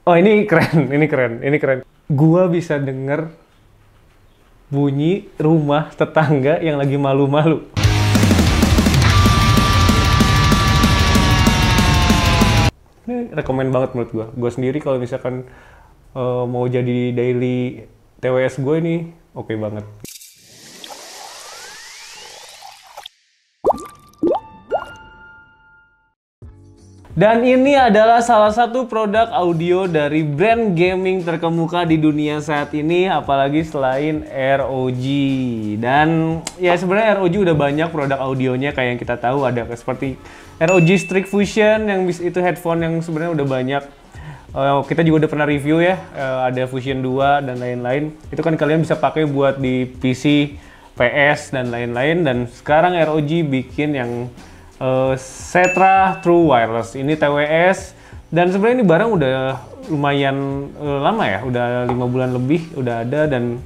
Oh, ini keren, ini keren, ini keren. Gua bisa denger bunyi rumah tetangga yang lagi malu-malu. Ini rekomen banget menurut gua. Gua sendiri kalau misalkan mau jadi daily TWS gue ini oke banget. Dan ini adalah salah satu produk audio dari brand gaming terkemuka di dunia saat ini, apalagi selain ROG. Dan ya sebenarnya ROG udah banyak produk audionya, kayak yang kita tahu ada seperti ROG Strix Fusion yang itu headphone yang sebenarnya udah banyak. Kita juga udah pernah review ya, ada Fusion 2 dan lain-lain. Itu kan kalian bisa pakai buat di PC, PS dan lain-lain. Dan sekarang ROG bikin yang Setra True Wireless, ini TWS, dan sebenarnya ini barang udah lumayan lama ya, udah 5 bulan lebih udah ada, dan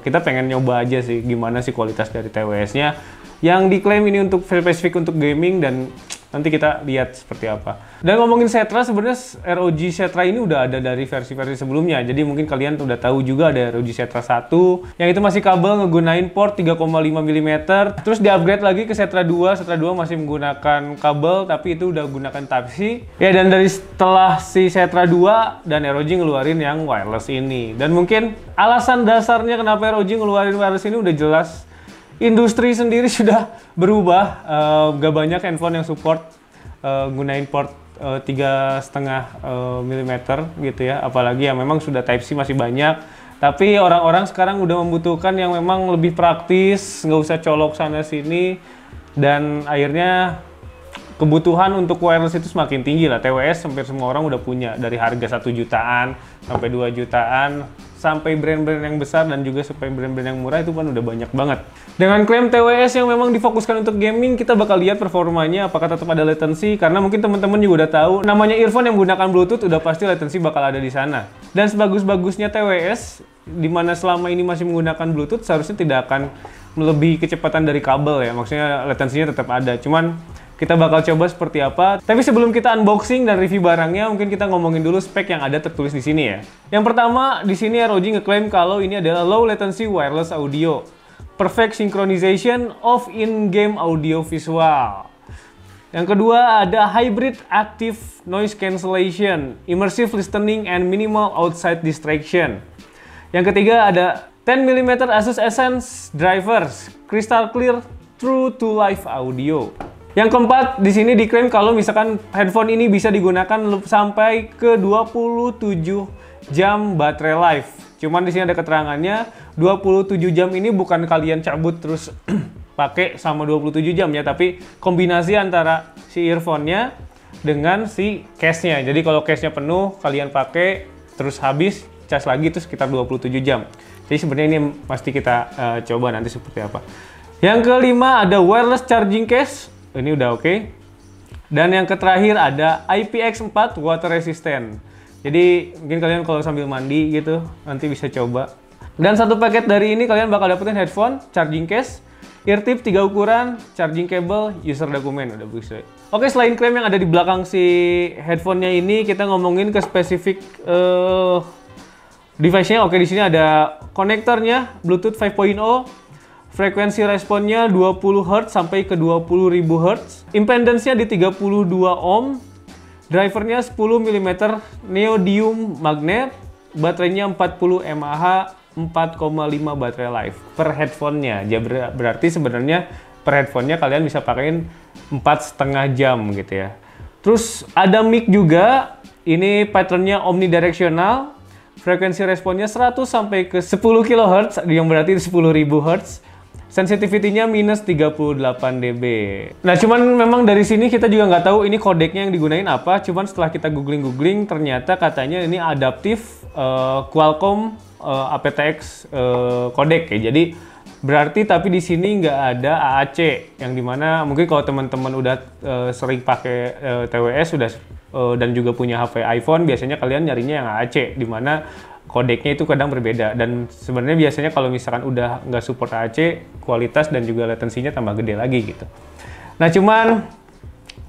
kita pengen nyoba aja sih gimana sih kualitas dari TWS-nya yang diklaim ini untuk spesifik untuk gaming, dan nanti kita lihat seperti apa. Dan ngomongin Setra, sebenarnya ROG Setra ini udah ada dari versi-versi sebelumnya. Jadi mungkin kalian udah tahu juga ada ROG Setra 1 yang itu masih kabel ngegunain port 3,5 mm. Terus di-upgrade lagi ke Setra 2. Setra 2 masih menggunakan kabel tapi itu udah gunakan Type-C. Ya, dan dari setelah si Setra 2 dan ROG ngeluarin yang wireless ini. Dan mungkin alasan dasarnya kenapa ROG ngeluarin wireless ini udah jelas. Industri sendiri sudah berubah, gak banyak handphone yang support gunain port 3,5 mm gitu ya, apalagi yang memang sudah Type-C masih banyak. Tapi orang-orang sekarang udah membutuhkan yang memang lebih praktis, nggak usah colok sana sini, dan akhirnya kebutuhan untuk wireless itu semakin tinggi lah. TWS hampir semua orang udah punya, dari harga 1 jutaan sampai 2 jutaan, sampai brand-brand yang besar dan juga sampai brand-brand yang murah itu kan udah banyak banget. Dengan klaim TWS yang memang difokuskan untuk gaming, kita bakal lihat performanya apakah tetap ada latency, karena mungkin teman-teman juga udah tahu namanya earphone yang menggunakan Bluetooth udah pasti latency bakal ada di sana. Dan sebagus-bagusnya TWS, di mana selama ini masih menggunakan Bluetooth, seharusnya tidak akan melebihi kecepatan dari kabel ya, maksudnya latensinya tetap ada. Cuman kita bakal coba seperti apa. Tapi sebelum kita unboxing dan review barangnya, mungkin kita ngomongin dulu spek yang ada tertulis di sini ya. Yang pertama, di sini ROG ngeklaim kalau ini adalah low latency wireless audio, perfect synchronization of in-game audio visual. Yang kedua, ada hybrid active noise cancellation, immersive listening and minimal outside distraction. Yang ketiga, ada 10 mm Asus Essence drivers, crystal clear true to live audio. Yang keempat, di sini diklaim kalau misalkan handphone ini bisa digunakan sampai ke 27 jam baterai life. Cuman di sini ada keterangannya, 27 jam ini bukan kalian cabut terus pakai sama 27 jam ya, tapi kombinasi antara si earphone-nya dengan si case-nya. Jadi kalau case-nya penuh, kalian pakai terus habis, cas lagi itu sekitar 27 jam. Jadi sebenarnya ini pasti kita coba nanti seperti apa. Yang kelima, ada wireless charging case. Ini udah oke. Dan yang terakhir ada IPX4 water resistant. Jadi mungkin kalian kalau sambil mandi gitu nanti bisa coba. Dan satu paket dari ini kalian bakal dapetin headphone, charging case, ear tip 3 ukuran, charging cable, user dokumen, udah bisa. Oke, selain klaim yang ada di belakang si headphone-nya ini, kita ngomongin ke spesifik device-nya. Oke, di sini ada konektornya Bluetooth 5.0. Frekuensi responnya 20 Hz sampai ke 20.000 Hz. Impedance-nya di 32 ohm. Drivernya 10 mm neodymium magnet. Baterainya 40 mAh, 4,5 baterai life per headphone-nya. Jadi berarti sebenarnya per headphone-nya kalian bisa pakein 4,5 jam gitu ya. Terus ada mic juga. Ini pattern-nya omnidirectional. Frekuensi responnya 100 sampai ke 10 kHz, yang berarti 10.000 Hz. Sensitivity-nya minus 38 dB. Nah, cuman memang dari sini kita juga nggak tahu ini kodeknya yang digunain apa. Cuman setelah kita googling, ternyata katanya ini adaptif Qualcomm aptX kodek ya. Jadi berarti tapi di sini nggak ada AAC, yang dimana mungkin kalau teman-teman udah sering pakai TWS dan juga punya HP iPhone, biasanya kalian nyarinya yang AAC, dimana kodeknya itu kadang berbeda. Dan sebenarnya biasanya kalau misalkan udah nggak support AAC, kualitas dan juga latensinya tambah gede lagi gitu. Nah, cuman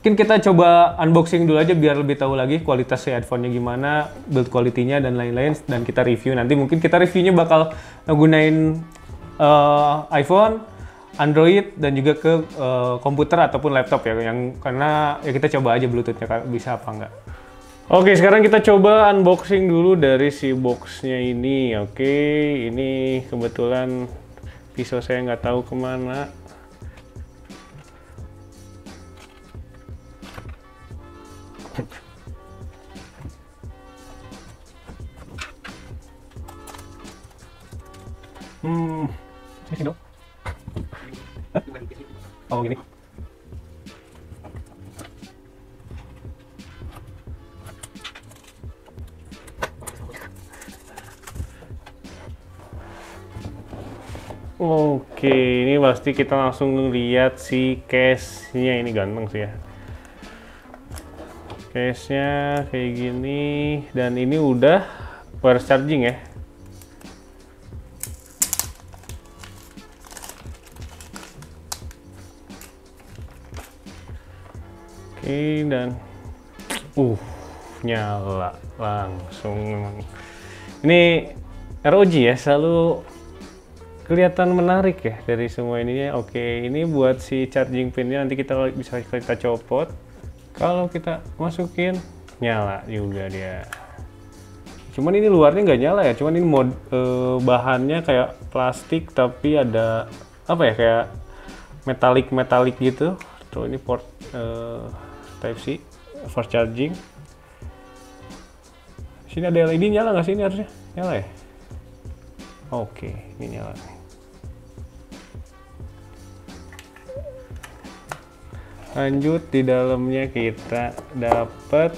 Mungkin kita coba unboxing dulu aja biar lebih tahu lagi kualitas si headphone-nya gimana, build quality-nya dan lain-lain, dan kita review. Nanti mungkin kita reviewnya bakal gunain iPhone, Android, dan juga ke komputer ataupun laptop ya, karena ya kita coba aja Bluetooth-nya bisa apa enggak. Oke, sekarang kita coba unboxing dulu dari si box-nya ini. Oke, ini kebetulan pisau saya nggak tahu kemana. Sini dong. Oh gini. Oke, ini pasti kita langsung lihat si case-nya. Ini ganteng sih ya. Case-nya kayak gini, dan ini udah wireless charging ya. Oke, dan nyala langsung. Ini ROG ya, selalu kelihatan menarik ya dari semua ininya. Oke, ini buat si charging pinnya, nanti kita bisa kita copot. Kalau kita masukin, nyala juga dia. Cuman ini luarnya nggak nyala ya, cuman ini bahannya kayak plastik tapi ada apa ya, kayak metalik gitu. Tuh ini port Type-C, fast charging. Sini ada LED, nyala nggak sih ini harusnya? Nyala ya? Oke, ini nyala. Lanjut, di dalamnya kita dapat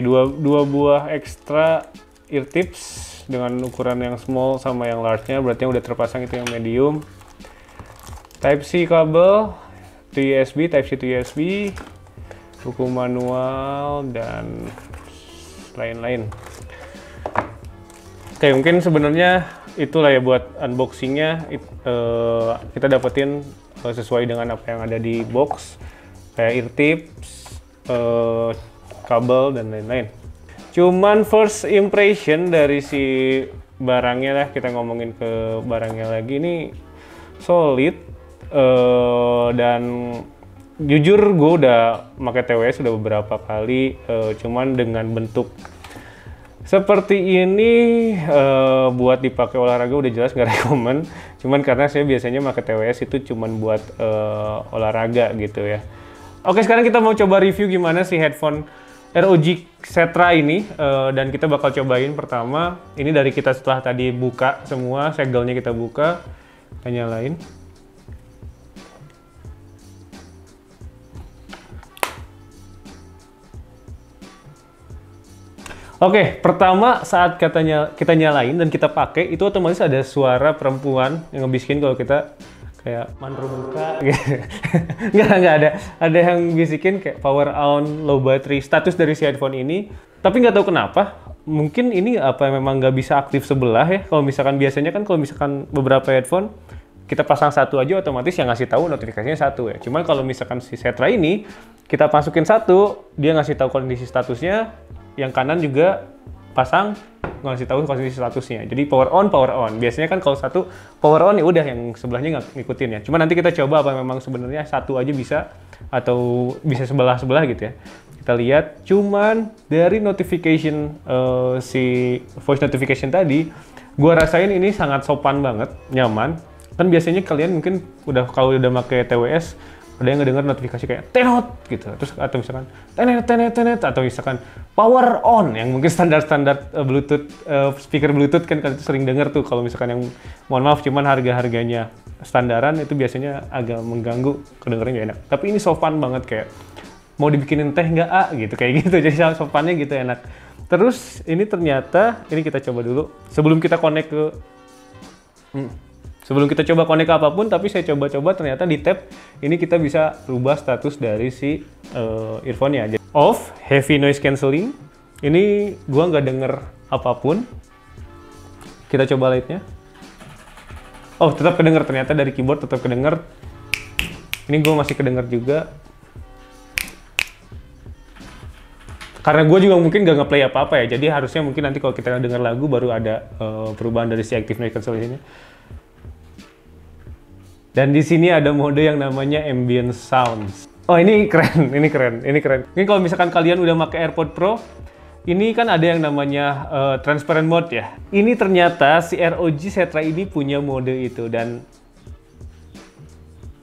dua buah ekstra ear tips dengan ukuran yang small sama yang large-nya, berarti yang udah terpasang itu yang medium. Type-C kabel, USB, Type-C to USB, buku manual, dan lain-lain. Oke, mungkin sebenarnya itulah ya buat unboxingnya. Kita dapetin sesuai dengan apa yang ada di box, kayak ear tips, kabel, dan lain-lain. Cuman first impression dari si barangnya lah, kita ngomongin ke barangnya lagi, ini solid, dan jujur gue udah pakai TWS udah beberapa kali, cuman dengan bentuk seperti ini buat dipakai olahraga udah jelas nggak rekomen. Cuman karena saya biasanya pakai TWS itu cuman buat olahraga gitu ya. Oke, sekarang kita mau coba review gimana sih headphone ROG Cetra ini, dan kita bakal cobain pertama. Ini dari kita setelah tadi buka semua, segelnya kita buka, kita nyalain. Oke, pertama saat kita nyalain dan kita pakai, itu otomatis ada suara perempuan yang ngebisikin kalau kita kayak manru muka gitu. nggak ada. Ada yang bisikin kayak power on, low battery, status dari si headphone ini. Tapi nggak tahu kenapa, mungkin ini apa memang nggak bisa aktif sebelah ya. Kalau misalkan biasanya kan kalau misalkan beberapa headphone, kita pasang satu aja otomatis yang ngasih tahu notifikasinya satu ya. Cuman kalau misalkan si Cetra ini, kita masukin satu, dia ngasih tahu kondisi statusnya, yang kanan juga pasang ngasih tahu kondisi statusnya. Jadi power on. Biasanya kan kalau satu power on ya udah, yang sebelahnya nggak ngikutin ya. Cuma nanti kita coba apa memang sebenarnya satu aja bisa atau bisa sebelah gitu ya. Kita lihat. Cuman dari notification si voice notification tadi, gua rasain ini sangat sopan banget, nyaman. Kan biasanya kalian mungkin kalau udah pakai TWS, ada yang ngedenger notifikasi kayak tenot gitu, terus atau misalkan tenet, atau misalkan power on yang mungkin standar Bluetooth, speaker Bluetooth kan kalian sering denger tuh. Kalau misalkan yang mohon maaf cuman harganya standaran, itu biasanya agak mengganggu, kedengerannya gak enak. Tapi ini sopan banget, kayak mau dibikinin teh nggak gitu, kayak gitu. Jadi sopannya gitu enak. Terus ini ternyata, ini kita coba dulu sebelum kita connect ke apapun, tapi saya coba ternyata di tab ini kita bisa rubah status dari si earphone-nya. Off, heavy noise cancelling. Ini gua nggak denger apapun. Kita coba lightnya. Oh, tetap kedenger, ternyata dari keyboard tetap kedenger. Ini gue masih kedenger juga. Karena gue juga mungkin gak nge-play apa-apa ya, jadi harusnya mungkin nanti kalau kita denger lagu baru ada perubahan dari si Active Noise Cancellation-nya. Dan di sini ada mode yang namanya Ambient Sounds. Oh, ini keren, ini keren, ini keren. Ini kalau misalkan kalian udah pakai AirPod Pro, ini kan ada yang namanya transparent mode ya. Ini ternyata si ROG Setra ini punya mode itu, dan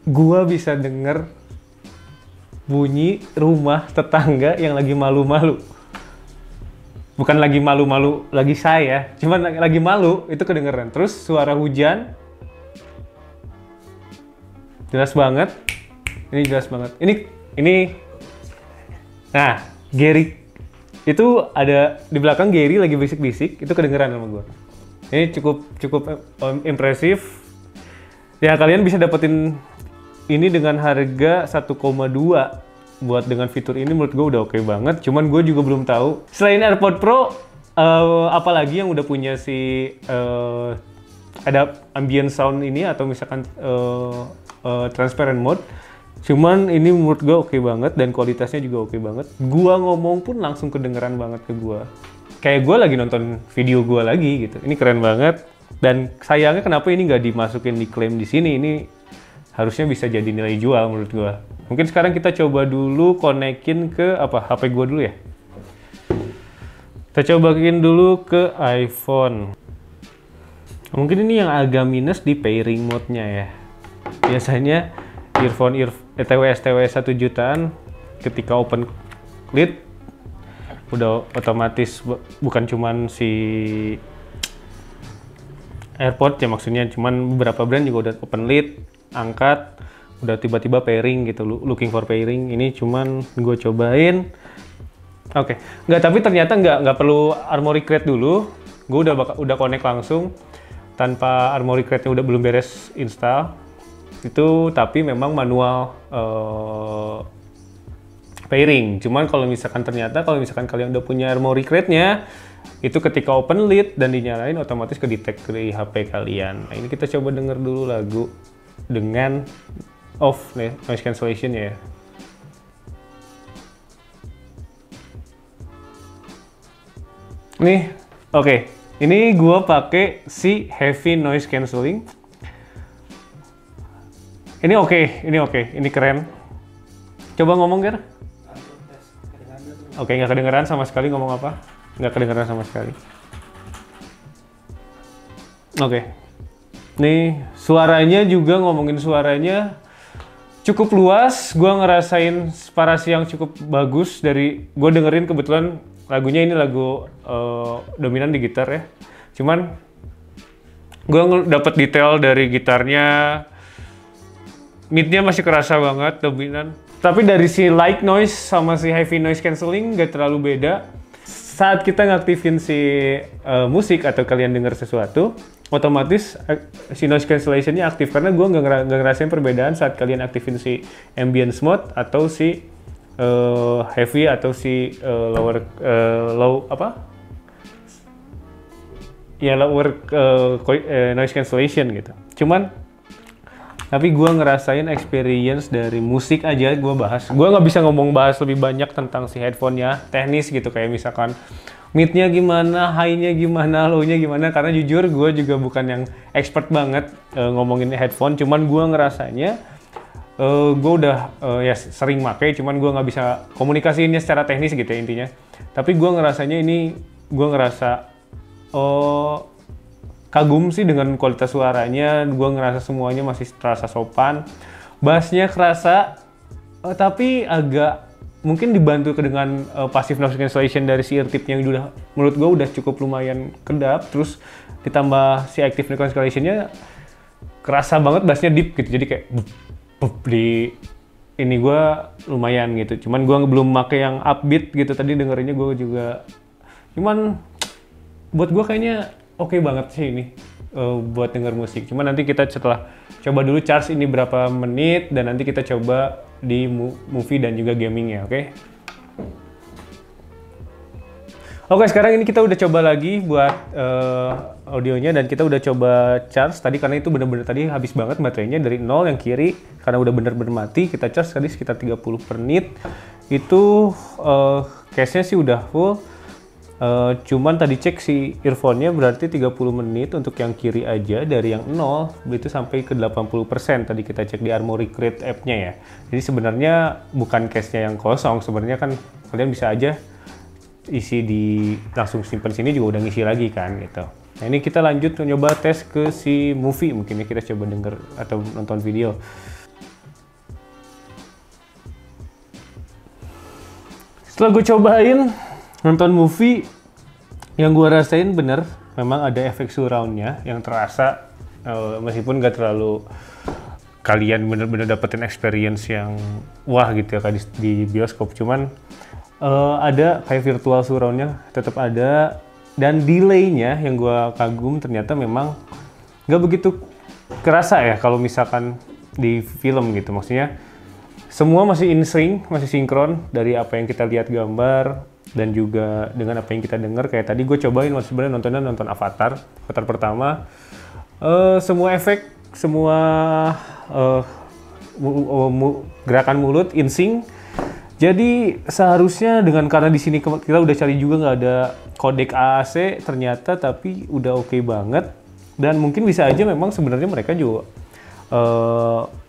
gua bisa denger bunyi rumah tetangga yang lagi malu-malu. Bukan lagi malu-malu, lagi saya, cuman lagi malu, itu kedengeran. Terus suara hujan, jelas banget. Ini jelas banget. Ini, nah, Gary, itu ada di belakang Gary lagi bisik-bisik, itu kedengeran sama gue. Ini cukup impresif. Ya, kalian bisa dapetin ini dengan harga 1,2 buat dengan fitur ini, menurut gue udah oke banget. Cuman gue juga belum tahu selain AirPod Pro apalagi yang udah punya si ada ambient sound ini atau misalkan transparent mode. Cuman ini menurut gue oke banget dan kualitasnya juga oke banget. Gua ngomong pun langsung kedengeran banget ke gua. Kayak gue lagi nonton video gue lagi gitu. Ini keren banget. Dan sayangnya kenapa ini nggak dimasukin di klaim di sini. Ini harusnya bisa jadi nilai jual menurut gue. Mungkin sekarang kita coba dulu konekin ke HP gue dulu ya. Kita cobain dulu ke iPhone. Mungkin ini yang agak minus di pairing mode-nya ya. Biasanya earphone TWS 1 jutaan ketika open lid udah otomatis, bukan cuman si AirPod ya maksudnya, cuman beberapa brand juga udah open lid, angkat, udah tiba-tiba pairing gitu, looking for pairing. Ini cuman gue cobain. Oke. Nggak, tapi ternyata nggak perlu Armoury Crate dulu. Gue udah connect langsung tanpa Armoury Crate-nya udah belum beres install. Itu tapi memang manual pairing. Cuman kalau misalkan kalian udah punya Armoury Crate-nya, itu ketika open lid dan dinyalain otomatis ke-detect dari HP kalian. Nah, ini kita coba denger dulu lagu dengan off noise cancellation ya. Nih, oke. Ini gua pakai si heavy noise cancelling. Ini oke, ini keren. Coba ngomong, Ger. Oke, nggak kedengeran sama sekali ngomong apa? Nggak kedengeran sama sekali. Oke. Nih, suaranya juga, ngomongin suaranya cukup luas. Gua ngerasain separasi yang cukup bagus dari gue dengerin. Kebetulan lagunya ini lagu dominan di gitar ya. Cuman gue dapet detail dari gitarnya. Mid-nya masih kerasa banget, dominan. Tapi dari si light noise sama si heavy noise cancelling nggak terlalu beda. Saat kita ngaktifin si musik atau kalian denger sesuatu, otomatis si noise cancellation-nya aktif. Karena gue nggak ngerasain perbedaan saat kalian aktifin si ambience mode atau si heavy atau si lower noise cancellation gitu. Tapi gue ngerasain experience dari musik aja gue bahas. Gue nggak bisa bahas lebih banyak tentang si headphone-nya, teknis gitu, kayak misalkan mid-nya gimana, high-nya gimana, low-nya gimana. Karena jujur gue juga bukan yang expert banget ngomongin headphone. Cuman gue ngerasanya, gue udah ya sering pakai, cuman gue nggak bisa komunikasiinnya secara teknis gitu ya intinya. Tapi gue ngerasanya ini, gue ngerasa kagum sih dengan kualitas suaranya. Gue ngerasa semuanya masih terasa sopan. Bassnya kerasa, tapi agak mungkin dibantu dengan passive noise cancellation dari si ear tip yang udah, menurut gue udah cukup lumayan kedap. Terus ditambah si active noise cancellation-nya kerasa banget, bassnya deep gitu. Jadi kayak di ini gue lumayan gitu. Cuman gue belum pakai yang upbeat gitu. Tadi dengerinnya gue juga. Cuman buat gue kayaknya oke banget sih ini buat denger musik. Cuman nanti kita setelah coba dulu charge ini berapa menit, dan nanti kita coba di movie dan juga gaming ya, oke? Oke, sekarang ini kita udah coba lagi buat audionya dan kita udah coba charge tadi karena itu bener-bener tadi habis banget baterainya dari 0 yang kiri karena udah bener-bener mati. Kita charge tadi sekitar 30 per menit. Itu case-nya sih udah full. Cuman tadi cek si earphone-nya berarti 30 menit untuk yang kiri aja dari yang 0 itu sampai ke 80% tadi kita cek di Armoury Crate app-nya ya. Jadi sebenarnya bukan case-nya yang kosong, sebenarnya kan kalian bisa aja isi di langsung simpen sini juga udah ngisi lagi kan gitu. Nah ini kita lanjut nyoba tes ke si movie, mungkin ya kita coba denger atau nonton video. Setelah gue cobain nonton movie, yang gue rasain bener memang ada efek surround-nya yang terasa meskipun gak terlalu kalian bener-bener dapetin experience yang wah gitu ya kayak di bioskop, cuman ada kayak virtual surround-nya tetap ada dan delay-nya yang gue kagum ternyata memang nggak begitu kerasa ya kalau misalkan di film gitu, maksudnya semua masih in sync, masih sinkron dari apa yang kita lihat gambar dan juga dengan apa yang kita dengar. Kayak tadi gue cobain sebenarnya nonton Avatar pertama, semua efek, semua gerakan mulut in sync. Jadi seharusnya karena di sini kita udah cari juga nggak ada kodek AAC ternyata, tapi udah oke banget dan mungkin bisa aja memang sebenarnya mereka juga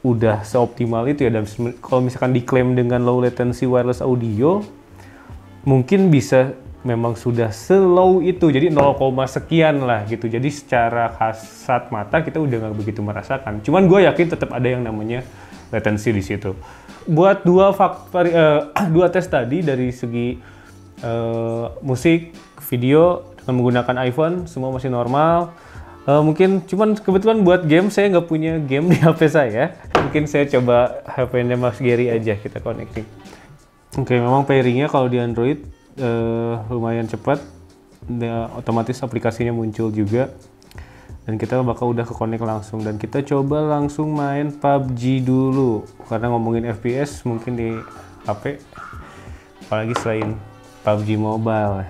udah seoptimal itu ya, dan kalau misalkan diklaim dengan low latency wireless audio mungkin bisa memang sudah slow itu, jadi 0, sekian lah gitu. Jadi secara kasat mata kita udah nggak begitu merasakan. Cuman gue yakin tetap ada yang namanya latency di situ. Buat dua tes tadi dari segi musik, video dengan menggunakan iPhone semua masih normal. Mungkin cuman kebetulan buat game saya nggak punya game di HP saya. Mungkin saya coba HP-nya Mas Gary aja kita connecting. Oke, memang pairingnya kalau di Android lumayan cepat. Otomatis aplikasinya muncul juga. Dan kita bakal udah ke-connect langsung dan kita coba langsung main PUBG dulu karena ngomongin FPS mungkin di HP apalagi selain PUBG Mobile.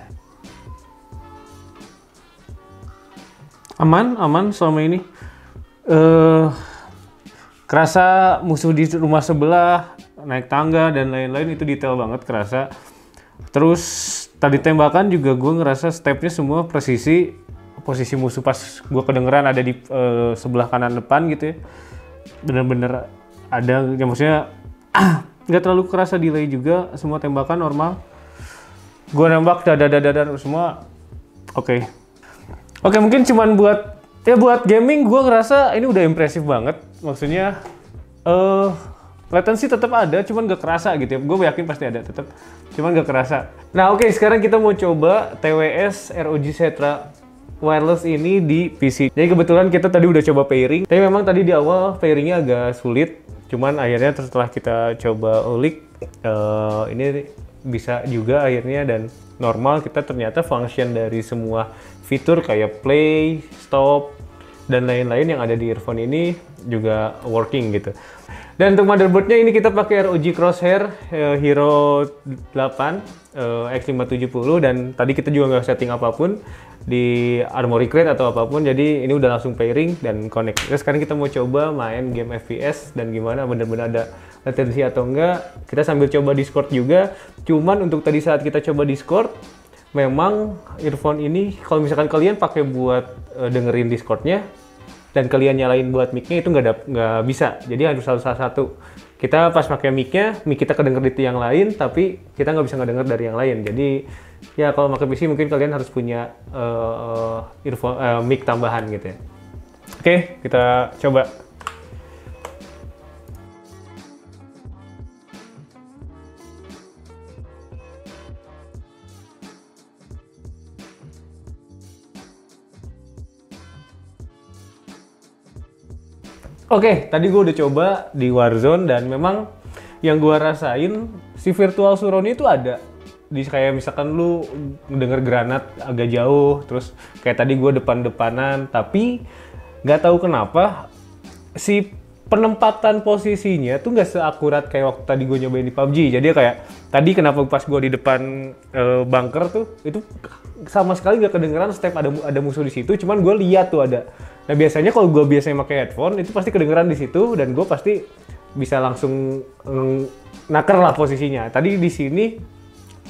Aman selama ini. Kerasa musuh di rumah sebelah, naik tangga dan lain-lain itu detail banget kerasa. Terus tadi tembakan juga gue ngerasa stepnya semua posisi musuh pas gue kedengeran ada di sebelah kanan depan gitu ya, bener-bener ada ya, maksudnya nggak terlalu kerasa delay juga, semua tembakan normal, gue nembak dadar semua oke. Mungkin cuman buat gaming gue ngerasa ini udah impresif banget, maksudnya latency tetap ada cuman gak kerasa gitu ya, gue yakin pasti ada tetap cuman gak kerasa. Nah oke, sekarang kita mau coba TWS ROG Zetra wireless ini di PC. Jadi kebetulan kita tadi udah coba pairing, tapi memang tadi di awal pairingnya agak sulit, cuman akhirnya setelah kita coba ulik ini bisa juga akhirnya dan normal. Kita ternyata function dari semua fitur kayak play, stop, dan lain-lain yang ada di earphone ini juga working gitu. Dan untuk motherboardnya ini kita pakai ROG Crosshair Hero 8 X570 dan tadi kita juga nggak setting apapun di Armoury Crate atau apapun, jadi ini udah langsung pairing dan connect. Terus sekarang kita mau coba main game FPS dan gimana bener-bener ada latensi atau enggak. Kita sambil coba Discord juga, cuman untuk tadi saat kita coba Discord memang earphone ini kalau misalkan kalian pakai buat dengerin Discordnya dan kalian nyalain buat mic-nya itu nggak bisa, jadi harus salah satu. Kita pas pakai mic kita kedenger di yang lain, tapi kita nggak bisa ngedenger dari yang lain. Jadi ya kalau pakai PC mungkin kalian harus punya earphone mic tambahan gitu ya. Oke, kita coba. Oke, tadi gue udah coba di Warzone dan memang yang gue rasain si virtual surround itu ada. Di kayak misalkan lu denger granat agak jauh, terus kayak tadi gue depan-depanan, tapi nggak tahu kenapa si penempatan posisinya tuh nggak seakurat kayak waktu tadi gue nyobain di PUBG. Jadi kayak tadi kenapa pas gue di depan bunker tuh itu sama sekali nggak kedengeran step ada musuh di situ. Cuman gue lihat tuh ada. Nah biasanya kalau gue biasanya pakai headphone itu pasti kedengeran di situ dan gue pasti bisa langsung naker lah posisinya. Tadi di sini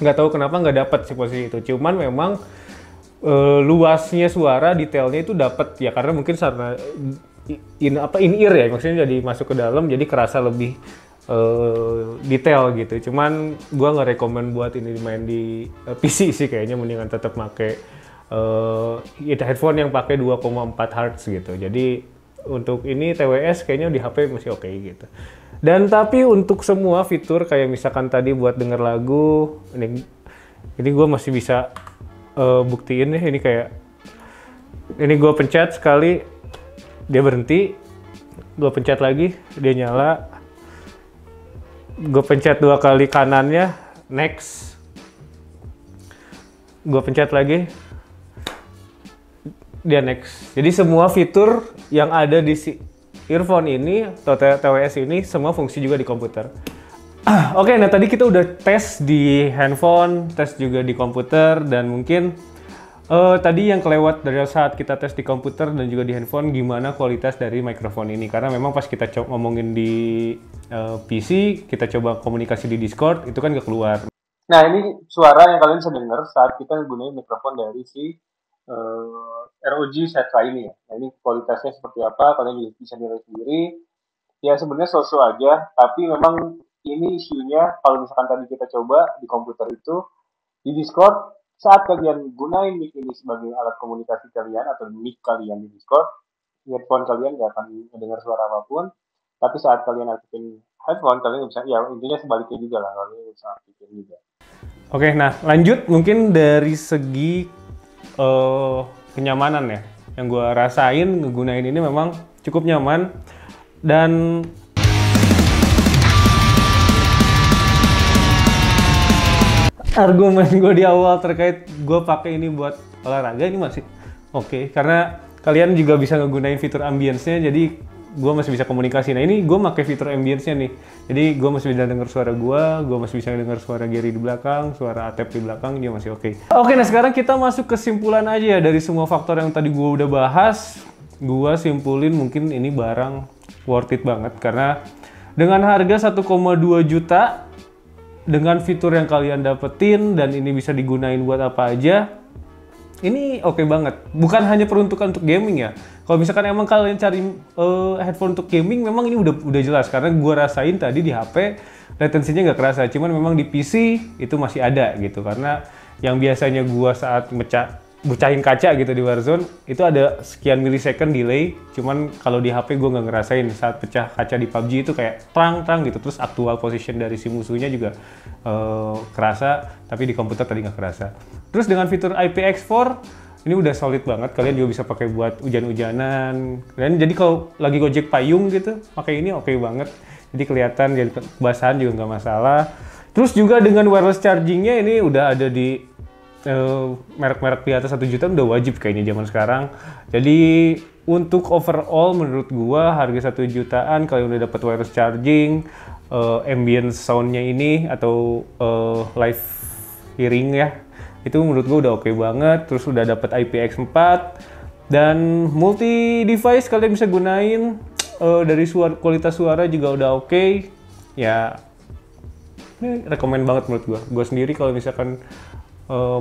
nggak tahu kenapa nggak dapet sih posisi itu. Cuman memang luasnya suara, detailnya itu dapat ya karena mungkin karena in ear ya, maksudnya jadi masuk ke dalam jadi kerasa lebih detail gitu. Cuman gua nggak rekomen buat ini main di PC sih, kayaknya mendingan tetap pakai headphone yang pakai 2,4 Hz gitu. Jadi untuk ini TWS kayaknya di HP masih oke gitu. Dan tapi untuk semua fitur kayak misalkan tadi buat denger lagu, ini gue masih bisa buktiin nih, ini kayak ini gue pencet sekali dia berhenti, gue pencet lagi dia nyala, gue pencet 2 kali kanannya next, gue pencet lagi dia next. Jadi semua fitur yang ada di earphone ini atau TWS ini semua fungsi juga di komputer. Oke, nah tadi kita udah tes di handphone, tes juga di komputer, dan mungkin tadi yang kelewat dari saat kita tes di komputer dan juga di handphone gimana kualitas dari mikrofon ini. Karena memang pas kita ngomongin di PC, kita coba komunikasi di Discord, itu kan nggak keluar. Nah, ini suara yang kalian bisa dengar saat kita menggunakan mikrofon dari si ROG Zetra ini ya. Nah, ini kualitasnya seperti apa, kalian bisa nilai sendiri. Ya sebenarnya so-so aja, tapi memang ini isunya kalau misalkan tadi kita coba di komputer itu, di Discord, saat kalian gunain mic ini sebagai alat komunikasi kalian atau mic kalian di Discord, headphone kalian nggak akan mendengar suara apapun. Tapi saat kalian aktifin headphone, kalian bisa, ya intinya sebaliknya juga lah, kalian bisa aktifin juga. Oke, nah lanjut mungkin dari segi kenyamanan ya. Yang gue rasain ngegunain ini memang cukup nyaman, dan argumen gue di awal terkait gue pakai ini buat olahraga ini masih oke, karena kalian juga bisa ngegunain fitur ambience-nya, jadi gue masih bisa komunikasi. Nah ini gue pakai fitur ambience-nya nih, jadi gue masih bisa dengar suara gue masih bisa dengar suara Gary di belakang, suara Atep di belakang, dia masih oke. Oke, nah sekarang kita masuk kesimpulan aja ya dari semua faktor yang tadi gue udah bahas. Gue simpulin mungkin ini barang worth it banget, karena dengan harga 1,2 juta, dengan fitur yang kalian dapetin, dan ini bisa digunain buat apa aja, ini oke banget. Bukan hanya peruntukan untuk gaming ya. Kalau misalkan emang kalian cari headphone untuk gaming, memang ini udah jelas. Karena gue rasain tadi di HP, latensinya nggak kerasa. Cuman memang di PC itu masih ada gitu. Karena yang biasanya gue saat mecahin kaca gitu di Warzone, itu ada sekian milisecond delay. Cuman kalau di HP gue nggak ngerasain. Saat pecah kaca di PUBG itu kayak terang gitu. Terus actual position dari si musuhnya juga kerasa, tapi di komputer tadi nggak kerasa. Terus dengan fitur IPX4, ini udah solid banget. Kalian juga bisa pakai buat hujan-hujanan. Dan jadi kalau lagi gojek payung gitu, pakai ini oke banget. Jadi kelihatan, jadi kebasahan juga nggak masalah. Terus juga dengan wireless chargingnya ini udah ada di merek-merek di atas 1 juta udah wajib kayaknya zaman sekarang. Jadi untuk overall menurut gua harga 1 jutaan kalian udah dapat wireless charging, ambience soundnya ini atau live hearing ya, itu menurut gua udah oke banget. Terus udah dapat IPX4 dan multi device kalian bisa gunain, dari kualitas suara juga udah oke ya. Ini rekomen banget menurut gua sendiri kalau misalkan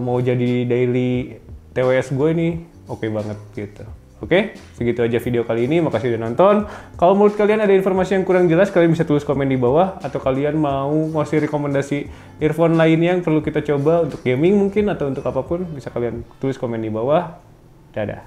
mau jadi daily TWS gue ini oke banget gitu. Oke, segitu aja video kali ini. Makasih udah nonton. Kalau menurut kalian ada informasi yang kurang jelas, kalian bisa tulis komen di bawah. Atau kalian mau ngasih rekomendasi earphone lainnya yang perlu kita coba untuk gaming mungkin, atau untuk apapun, bisa kalian tulis komen di bawah. Dadah.